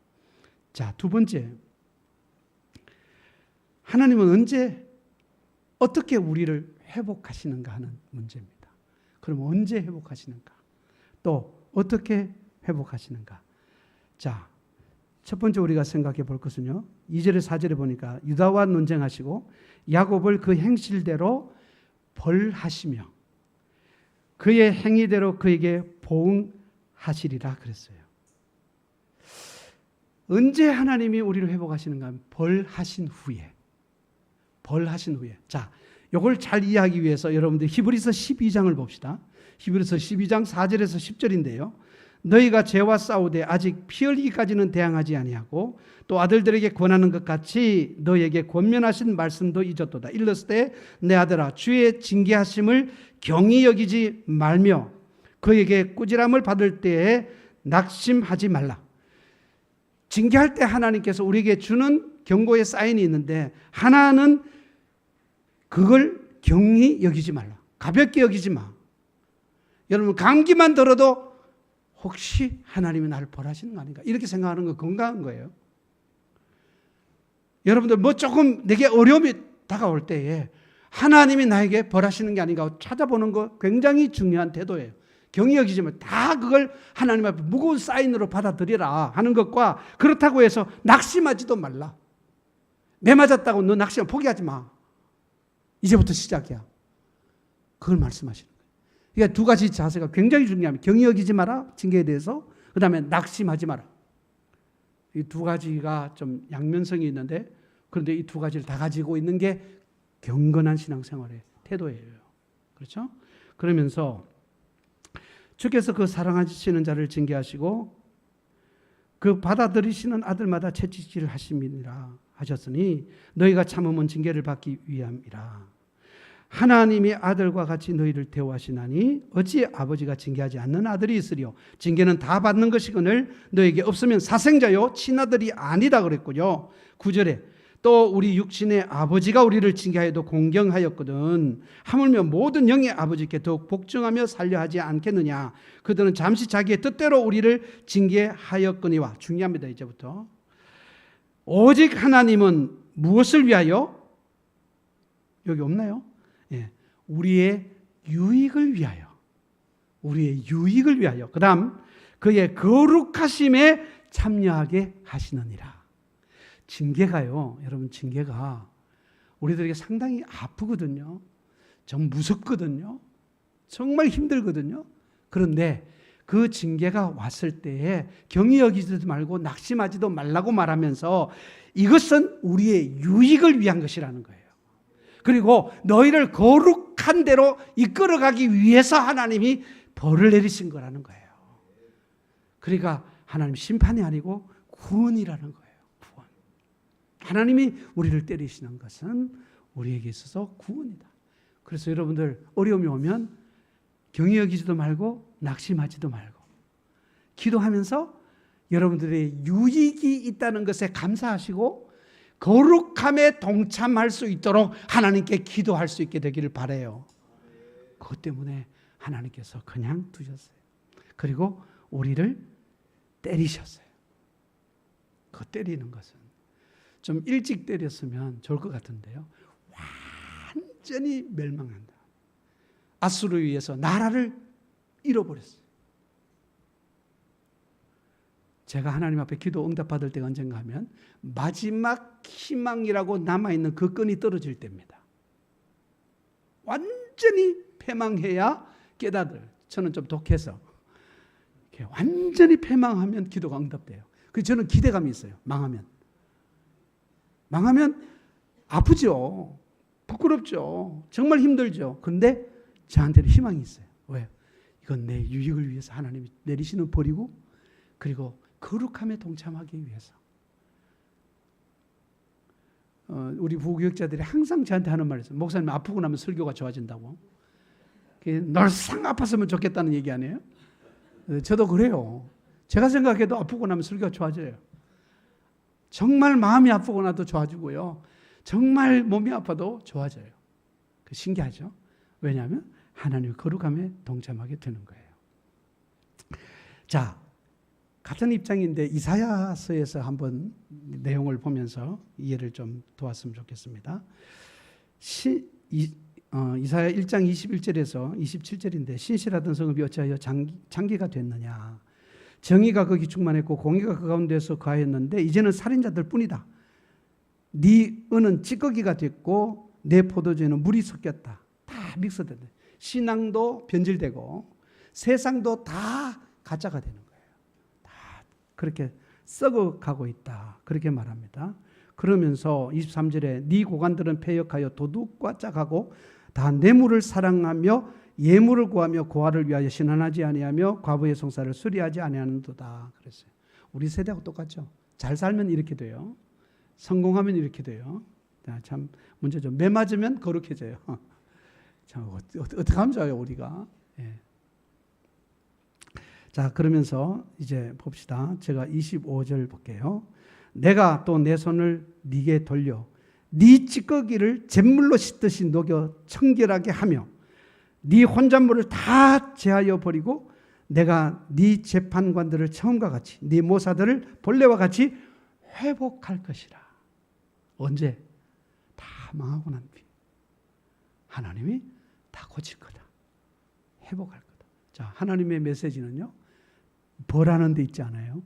자, 두 번째. 하나님은 언제 어떻게 우리를 회복하시는가 하는 문제입니다. 그럼 언제 회복하시는가? 또 어떻게 회복하시는가? 자, 첫 번째 우리가 생각해 볼 것은요, 2절에 4절에 보니까 유다와 논쟁하시고 야곱을 그 행실대로 벌하시며 그의 행위대로 그에게 보응하시리라 그랬어요. 언제 하나님이 우리를 회복하시는가 하면 벌하신 후에. 자, 이걸 잘 이해하기 위해서 여러분들 히브리서 12장을 봅시다. 히브리서 12장 4절에서 10절인데요. 너희가 죄와 싸우되 아직 피 흘리기까지는 대항하지 아니하고 또 아들들에게 권하는 것 같이 너희에게 권면하신 말씀도 잊었도다. 일렀을 때 내 아들아 주의 징계하심을 경히 여기지 말며 그에게 꾸지람을 받을 때에 낙심하지 말라. 징계할 때 하나님께서 우리에게 주는 경고의 사인이 있는데 하나는 그걸 경히 여기지 말라. 가볍게 여기지 마. 여러분 감기만 들어도 혹시 하나님이 나를 벌하시는 거 아닌가 이렇게 생각하는 거 건강한 거예요. 여러분들 뭐 조금 내게 어려움이 다가올 때에 하나님이 나에게 벌하시는 게 아닌가 찾아보는 거 굉장히 중요한 태도예요. 경히 여기지 마. 다 그걸 하나님 앞에 무거운 사인으로 받아들이라 하는 것과 그렇다고 해서 낙심하지도 말라. 매 맞았다고 너 낙심 포기하지 마. 이제부터 시작이야. 그걸 말씀하시는 거예요. 그러니까 두 가지 자세가 굉장히 중요합니다. 경히 여기지 마라. 징계에 대해서. 그 다음에 낙심하지 마라. 이 두 가지가 좀 양면성이 있는데 그런데 이 두 가지를 다 가지고 있는 게 경건한 신앙생활의 태도예요. 그렇죠? 그러면서 주께서 그 사랑하시는 자를 징계하시고 그 받아들이시는 아들마다 채찍질 하심이니라 하셨으니 너희가 참으면 징계를 받기 위함이라. 하나님이 아들과 같이 너희를 대우하시나니 어찌 아버지가 징계하지 않는 아들이 있으리요. 징계는 다 받는 것이거늘 너에게 없으면 사생자요 친아들이 아니다 그랬고요. 9절에 또 우리 육신의 아버지가 우리를 징계하여도 공경하였거든 하물며 모든 영의 아버지께 더욱 복종하며 살려 하지 않겠느냐. 그들은 잠시 자기의 뜻대로 우리를 징계하였거니와. 중요합니다. 이제부터 오직 하나님은 무엇을 위하여? 여기 없나요? 예, 우리의 유익을 위하여. 우리의 유익을 위하여. 그 다음 그의 거룩하심에 참여하게 하시느니라. 징계가요, 여러분 징계가 우리들에게 상당히 아프거든요. 좀 무섭거든요. 정말 힘들거든요. 그런데 그 징계가 왔을 때에 경히 여기지도 말고 낙심하지도 말라고 말하면서 이것은 우리의 유익을 위한 것이라는 거예요. 그리고 너희를 거룩한 대로 이끌어가기 위해서 하나님이 벌을 내리신 거라는 거예요. 그러니까 하나님 심판이 아니고 구원이라는 거예요. 구원. 하나님이 우리를 때리시는 것은 우리에게 있어서 구원이다. 그래서 여러분들 어려움이 오면 경히 여기지도 말고 낙심하지도 말고 기도하면서 여러분들의 유익이 있다는 것에 감사하시고 거룩함에 동참할 수 있도록 하나님께 기도할 수 있게 되기를 바라요. 그것 때문에 하나님께서 그냥 두셨어요. 그리고 우리를 때리셨어요. 그 때리는 것은 좀 일찍 때렸으면 좋을 것 같은데요. 완전히 멸망한다. 아수르에 의해서 나라를 잃어버렸어요. 제가 하나님 앞에 기도 응답받을 때가 언젠가 하면 마지막 희망이라고 남아있는 그 끈이 떨어질 때입니다. 완전히 패망해야 깨닫을. 저는 좀 독해서 완전히 패망하면 기도가 응답돼요. 그래서 저는 기대감이 있어요. 망하면 아프죠. 부끄럽죠. 정말 힘들죠. 그런데 저한테는 희망이 있어요. 왜요? 이건 내 유익을 위해서 하나님이 내리시는 벌이고 그리고 거룩함에 동참하기 위해서. 우리 부교육자들이 항상 저한테 하는 말이 있어요. 목사님 아프고 나면 설교가 좋아진다고. 널상 아팠으면 좋겠다는 얘기 아니에요? 저도 그래요. 제가 생각해도 아프고 나면 설교가 좋아져요. 정말 마음이 아프고 나도 좋아지고요. 정말 몸이 아파도 좋아져요. 신기하죠? 왜냐하면 하나님의 거룩함에 동참하게 되는 거예요. 자, 같은 입장인데 이사야서에서 한번 내용을 보면서 이해를 좀 도왔으면 좋겠습니다. 이사야 1장 21절에서 27절인데 신실하던 성읍이 어찌하여 장기가 됐느냐. 정의가 거기 충만했고 공의가 그 가운데서 거하였는데 이제는 살인자들 뿐이다. 네 은은 찌꺼기가 됐고 내 포도주에는 물이 섞였다. 다 믹스된다. 신앙도 변질되고 세상도 다 가짜가 되는 거예요. 다 그렇게 썩어가고 있다. 그렇게 말합니다. 그러면서 23절에 네 고관들은 패역하여 도둑과 짝하고 다 뇌물을 사랑하며 예물을 구하며 고아를 위하여 신원하지 아니하며 과부의 송사를 수리하지 아니하는도다. 그랬어요. 우리 세대하고 똑같죠. 잘 살면 이렇게 돼요. 성공하면 이렇게 돼요. 참 문제죠. 매 맞으면 거룩해져요. 참 어떻게 하면 좋아요 우리가. 예. 자, 그러면서 이제 봅시다. 제가 25절 볼게요. 내가 또 내 손을 네게 돌려 네 찌꺼기를 잿물로 씻듯이 녹여 청결하게 하며 네 혼잣물을 다 제하여 버리고 내가 네 재판관들을 처음과 같이 네 모사들을 본래와 같이 회복할 것이라. 언제? 다 망하고 난 뒤. 하나님이 다 고칠 거다. 회복할 거다. 자, 하나님의 메시지는요, 벌하는 데 있지 않아요.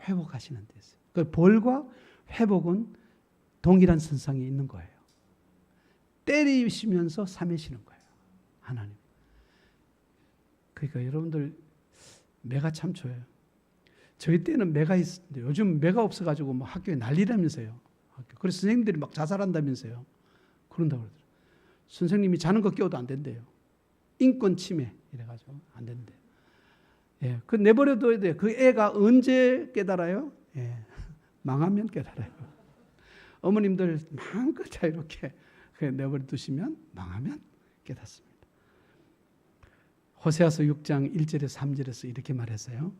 회복하시는 데 있어요. 그 벌과 회복은 동일한 선상에 있는 거예요. 때리시면서 삼으시는 거예요. 하나님. 그러니까 여러분들 매가 참 좋아요. 저희 때는 매가 있었는데 요즘 매가 없어가지고 뭐 학교에 난리라면서요. 그래서 선생님들이 막 자살한다면서요. 그런다고 그러더라고요. 선생님이 자는 거 깨워도 안 된대요. 인권 침해 이래가지고 안 된대요. 예, 그 내버려둬야 돼요. 그 애가 언제 깨달아요? 예, 망하면 깨달아요. 어머님들 마음껏 자유롭게 내버려두시면 망하면 깨닫습니다. 호세아서 6장 1절에서 3절에서 이렇게 말했어요.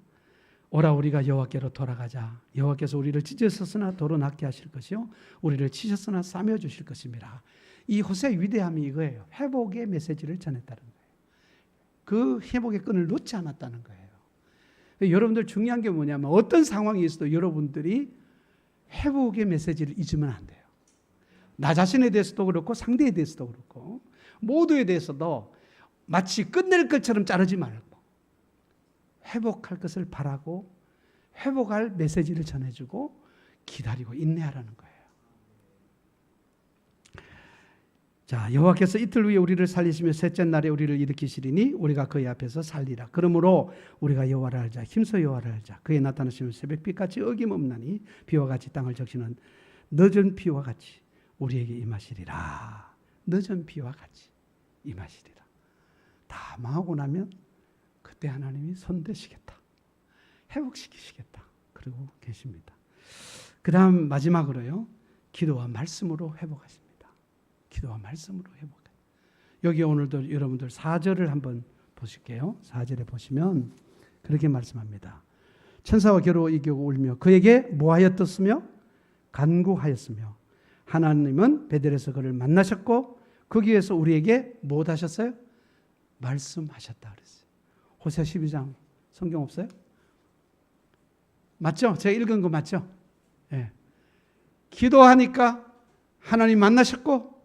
오라 우리가 여호와께로 돌아가자. 여호와께서 우리를 찢으셨으나 도로 낫게 하실 것이요 우리를 치셨으나 싸매 주실 것입니다. 이 호세의 위대함이 이거예요. 회복의 메시지를 전했다는 거예요. 그 회복의 끈을 놓지 않았다는 거예요. 여러분들 중요한 게 뭐냐면 어떤 상황이 있어도 여러분들이 회복의 메시지를 잊으면 안 돼요. 나 자신에 대해서도 그렇고 상대에 대해서도 그렇고 모두에 대해서도 마치 끝낼 것처럼 자르지 말고 회복할 것을 바라고 회복할 메시지를 전해주고 기다리고 인내하라는 거예요. 자, 여호와께서 이틀 후에 우리를 살리시며 셋째 날에 우리를 일으키시리니 우리가 그의 앞에서 살리라. 그러므로 우리가 여호와를 알자. 힘써 여호와를 알자. 그의 나타나시는 새벽빛같이 어김없나니 비와 같이 땅을 적시는 늦은 비와 같이 우리에게 임하시리라. 늦은 비와 같이 임하시리라. 다 망하고 나면 그때 하나님이 손대시겠다. 회복시키시겠다. 그러고 계십니다. 그 다음 마지막으로요. 기도와 말씀으로 회복하십니다. 기도와 말씀으로 회복해. 여기 오늘도 여러분들 4절을 한번 보실게요. 4절에 보시면 그렇게 말씀합니다. 천사와 겨루 이기고 울며 그에게 뭐하였었으며 간구하였으며 하나님은 베델에서 그를 만나셨고 거기에서 우리에게 뭐 하셨어요? 말씀하셨다 그랬어요. 호세아 12장 성경 없어요? 맞죠? 제가 읽은 거 맞죠? 네. 기도하니까 하나님 만나셨고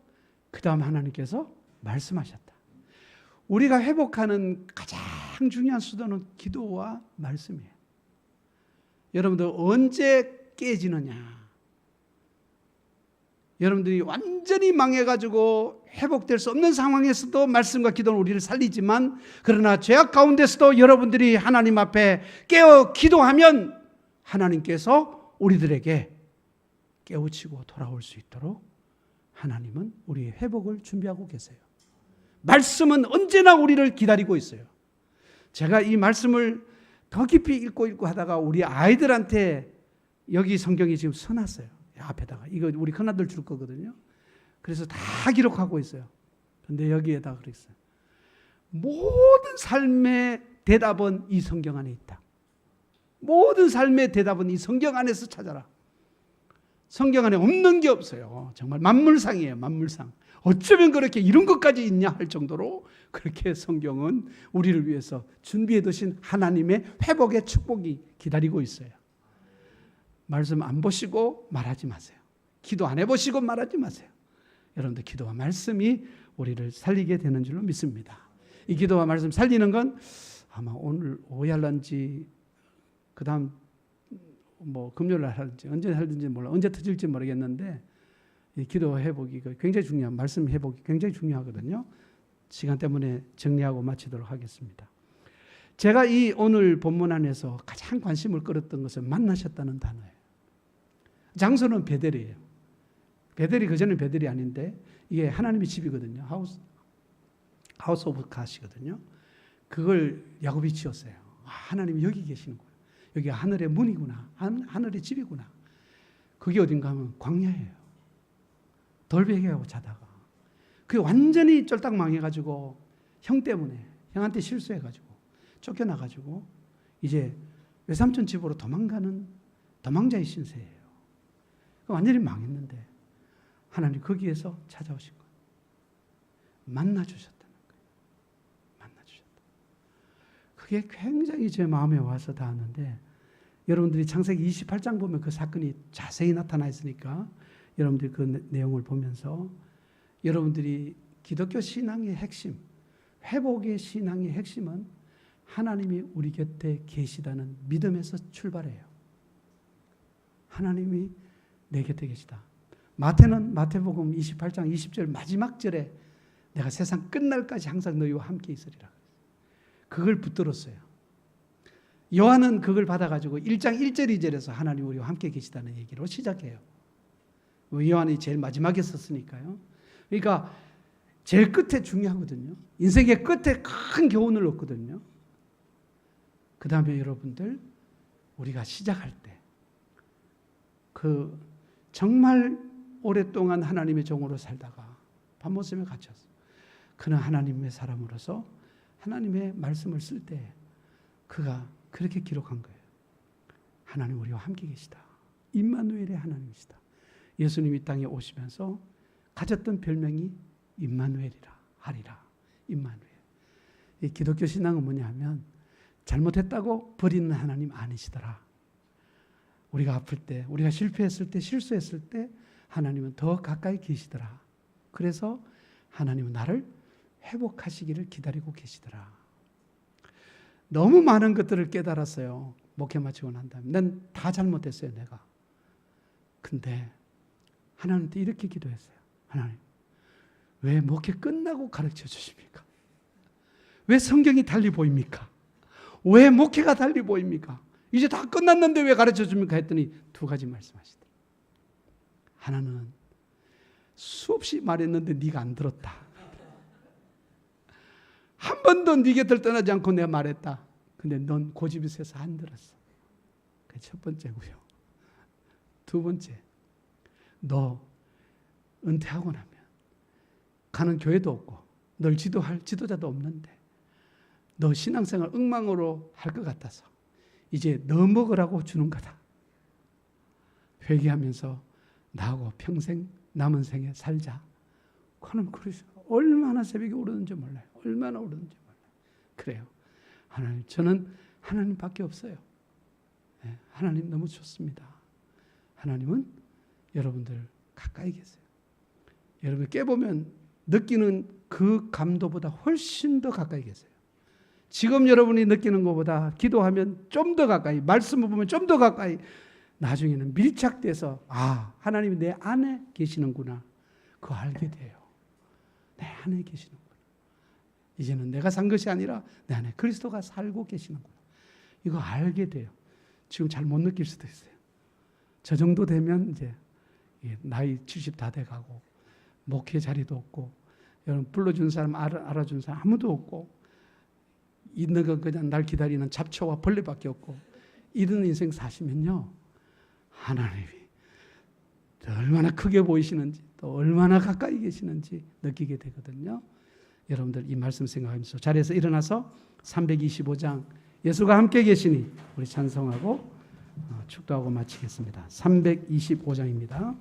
그 다음 하나님께서 말씀하셨다. 우리가 회복하는 가장 중요한 수단은 기도와 말씀이에요. 여러분들 언제 깨지느냐? 여러분들이 완전히 망해가지고 회복될 수 없는 상황에서도 말씀과 기도는 우리를 살리지만 그러나 죄악 가운데서도 여러분들이 하나님 앞에 깨어 기도하면 하나님께서 우리들에게 깨우치고 돌아올 수 있도록 하나님은 우리의 회복을 준비하고 계세요. 말씀은 언제나 우리를 기다리고 있어요. 제가 이 말씀을 더 깊이 읽고 하다가 우리 아이들한테 여기 성경이 지금 써놨어요. 앞에다가. 이거 우리 큰아들 줄 거거든요. 그래서 다 기록하고 있어요. 그런데 여기에다 그랬어요. 모든 삶의 대답은 이 성경 안에 있다. 모든 삶의 대답은 이 성경 안에서 찾아라. 성경 안에 없는 게 없어요. 정말 만물상이에요. 만물상. 어쩌면 그렇게 이런 것까지 있냐 할 정도로 그렇게 성경은 우리를 위해서 준비해 두신 하나님의 회복의 축복이 기다리고 있어요. 말씀 안 보시고 말하지 마세요. 기도 안 해보시고 말하지 마세요. 여러분들 기도와 말씀이 우리를 살리게 되는 줄로 믿습니다. 이 기도와 말씀 살리는 건 아마 오늘 오후에 할런지 그 다음 뭐 금요일 날 할지 언제 할지 몰라 언제 터질지 모르겠는데 이 기도 회복이 굉장히 중요한 말씀 회복이 굉장히 중요하거든요. 시간 때문에 정리하고 마치도록 하겠습니다. 제가 이 오늘 본문 안에서 가장 관심을 끌었던 것은 만나셨다는 단어예요. 장소는 베델이에요. 베델이 그전에 베델이 아닌데 이게 하나님의 집이거든요. 하우스 오브 갓이거든요. 그걸 야곱이 지었어요. 하나님이 여기 계시는 거예요. 여기 하늘의 문이구나. 하늘의 집이구나. 그게 어딘가 하면 광야예요. 돌베개하고 자다가. 그게 완전히 쫄딱 망해가지고 형 때문에 형한테 실수해가지고 쫓겨나가지고 이제 외삼촌 집으로 도망가는 도망자의 신세예요. 완전히 망했는데 하나님 거기에서 찾아오신 거예요. 만나주셨다는 거예요. 만나주셨다. 그게 굉장히 제 마음에 와서 닿았는데, 여러분들이 창세기 28장 보면 그 사건이 자세히 나타나 있으니까 여러분들이 그 내용을 보면서 여러분들이 기독교 신앙의 핵심, 회복의 신앙의 핵심은 하나님이 우리 곁에 계시다는 믿음에서 출발해요. 하나님이 내 곁에 계시다. 마태는 마태복음 28장 20절 마지막 절에 내가 세상 끝날까지 항상 너희와 함께 있으리라. 그걸 붙들었어요. 요한은 그걸 받아가지고 1장 1절 2절에서 하나님 우리와 함께 계시다는 얘기로 시작해요. 요한이 제일 마지막에 썼으니까요. 그러니까 제일 끝에 중요하거든요. 인생의 끝에 큰 교훈을 얻거든요. 그 다음에 여러분들, 우리가 시작할 때 정말 오랫동안 하나님의 종으로 살다가 밤모섬에 갇혔어. 그는 하나님의 사람으로서 하나님의 말씀을 쓸 때 그가 그렇게 기록한 거예요. 하나님 우리와 함께 계시다. 임마누엘의 하나님이시다. 예수님이 땅에 오시면서 가졌던 별명이 임마누엘이라 하리라. 임마누엘. 이 기독교 신앙은 뭐냐 하면 잘못했다고 버리는 하나님 아니시더라. 우리가 아플 때, 우리가 실패했을 때, 실수했을 때 하나님은 더 가까이 계시더라. 그래서 하나님은 나를 회복하시기를 기다리고 계시더라. 너무 많은 것들을 깨달았어요. 목회 마치고 난 다음에. 난 다 잘못했어요, 내가. 근데 하나님한테 이렇게 기도했어요. 하나님, 왜 목회 끝나고 가르쳐 주십니까? 왜 성경이 달리 보입니까? 왜 목회가 달리 보입니까? 이제 다 끝났는데 왜 가르쳐 줍니까? 했더니 두 가지 말씀하시더라고요. 하나는 수없이 말했는데 네가 안 들었다. 한 번도 네 곁을 떠나지 않고 내가 말했다. 근데 넌 고집이 세서 안 들었어. 그게 첫 번째고요. 두 번째, 너 은퇴하고 나면 가는 교회도 없고 널 지도할 지도자도 없는데 너 신앙생활 엉망으로 할 것 같아서 이제 너 먹으라고 주는 거다. 회개하면서 나하고 평생 남은 생에 살자. 그는 그래서 얼마나 새벽에 오르는지 몰라요. 얼마나 오르는지 몰라요. 그래요. 하나님, 저는 하나님밖에 없어요. 네, 하나님 너무 좋습니다. 하나님은 여러분들 가까이 계세요. 여러분 깨보면 느끼는 그 감도보다 훨씬 더 가까이 계세요. 지금 여러분이 느끼는 것보다 기도하면 좀 더 가까이, 말씀을 보면 좀 더 가까이, 나중에는 밀착돼서 하나님이 내 안에 계시는구나. 그거 알게 돼요. 내 안에 계시는구나. 이제는 내가 산 것이 아니라 내 안에 그리스도가 살고 계시는구나. 이거 알게 돼요. 지금 잘 못 느낄 수도 있어요. 저 정도 되면 이제 나이 70 다 돼가고 목회 자리도 없고 여러분 불러준 사람 알아준 사람 아무도 없고 있는 건 그냥 날 기다리는 잡초와 벌레밖에 없고 이런 인생 사시면요, 하나님이 얼마나 크게 보이시는지 또 얼마나 가까이 계시는지 느끼게 되거든요. 여러분들 이 말씀 생각하면서 자리에서 일어나서 325장 예수가 함께 계시니 우리 찬송하고 축도하고 마치겠습니다. 325장입니다.